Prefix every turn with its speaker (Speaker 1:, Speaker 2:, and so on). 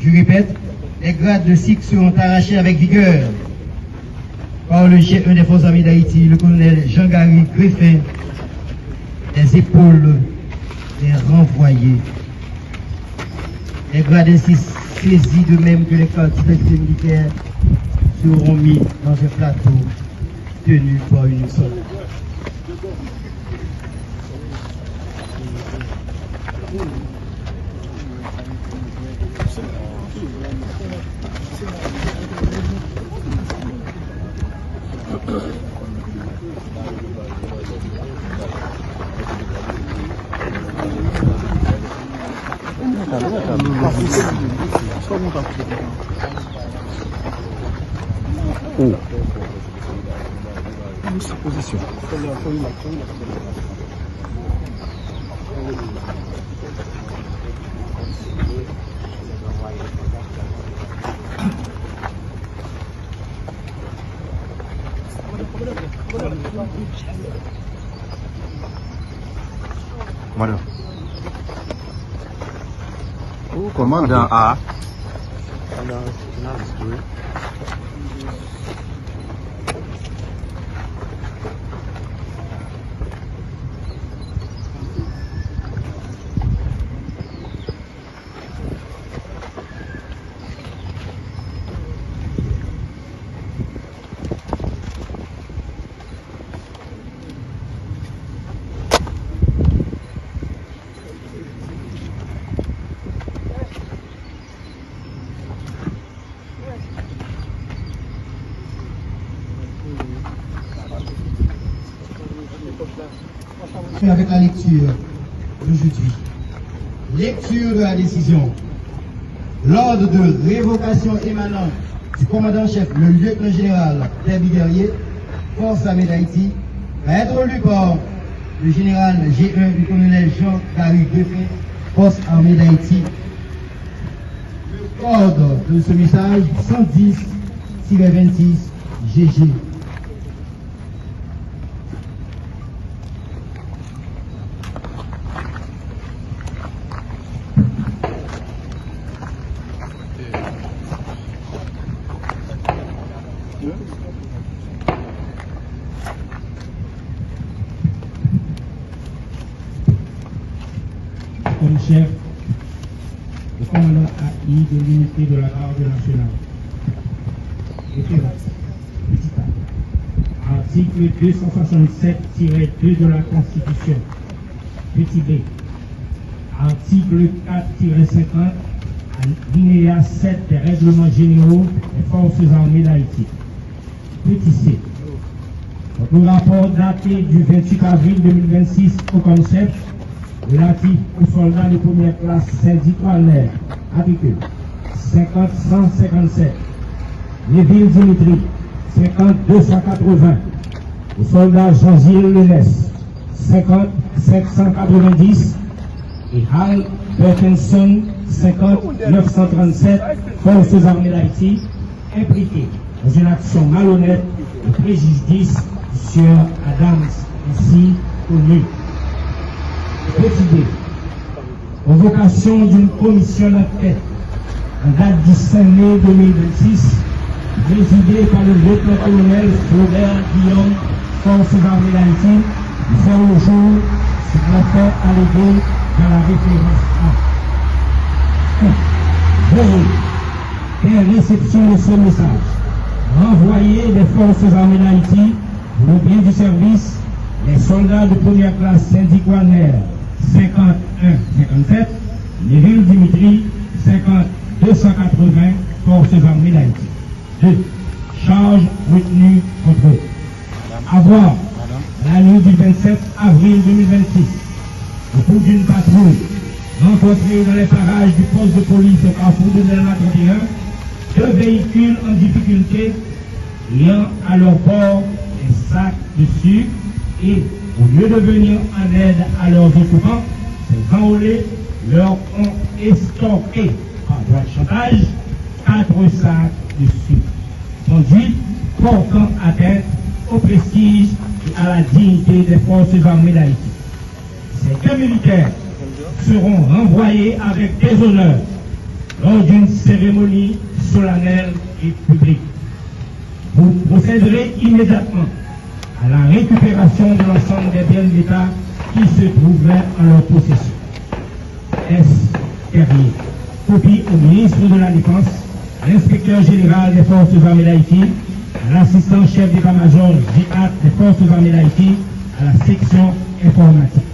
Speaker 1: Je répète, les grades de SIC seront arrachés avec vigueur par le G1 des Forces armées d'Haïti, le colonel Jean-Gary Griffin, les épaules des renvoyés. Les grades ainsi saisis de même que les quantités militaires seront mis dans un plateau tenu par une seule.
Speaker 2: Position. Voilà. Oh, commandant A.
Speaker 1: Avec la lecture d'aujourd'hui. Lecture de la décision. L'ordre de révocation émanant du commandant-chef, le lieutenant-général Pierre Guerrier, Force armée d'Haïti, va être lu par le général G1 du colonel Jean-Gary Griffin, Force armée d'Haïti. code de ce message 110-26 GG.
Speaker 3: Comme chef, le commandant AI de l'unité de la garde nationale. Référence. Petit A. Article 267-2 de la Constitution. Petit B. Article 4-50, alinéa 7 des règlements généraux des forces armées d'Haïti. Petit C. Le rapport daté du 28 avril 2026 au CONCEP relatif aux soldats de première classe syndicalaire, article 50-157, Neville Dimitri, 50-280, aux soldats Jean-Gilles Lenès, 50-790, et Hal Perkinson, 50-937, forces armées d'Haïti, impliquées dans une action malhonnête et préjudice sur Adams, ainsi connu. Petit B. Convocation d'une commission d'enquête en date du 5 mai 2026, présidée par le lieutenant-colonel Flaubert Guillaume, forces armées d'Haïti, qui fait au jour sur l'affaire alléguée dans la référence A. Veuillez, dès réception de ce message, renvoyer les forces armées d'Haïti pour le bien du service, les soldats de première classe syndicalaire 51-57, Neville Dimitri, 50-280, forces armées d'Haïti. 2. Charge retenue contre eux. Avoir, la nuit du 27 avril 2026, au cours d'une patrouille, rencontrée dans les parages du poste de police au carrefour de l'Elma 31, 2 véhicules en difficulté ayant à leur bord des sacs de sucre et, au lieu de venir en aide à leurs occupants, ces enrôlés leur ont estorqué par voie de chantage 4 sacs de sucre. Conduite portant atteinte au prestige et à la dignité des forces armées d'Haïti. Ces 2 militaires seront renvoyés avec déshonneur lors d'une cérémonie solennelle et publique. Vous procéderez immédiatement à la récupération de l'ensemble des biens de l'État qui se trouveraient en leur possession. S. Terrier. Copie au ministre de la Défense, à l'inspecteur général des forces armées d'Haïti, à l'assistant chef d'état-major J4 des forces armées d'Haïti, à la section informatique.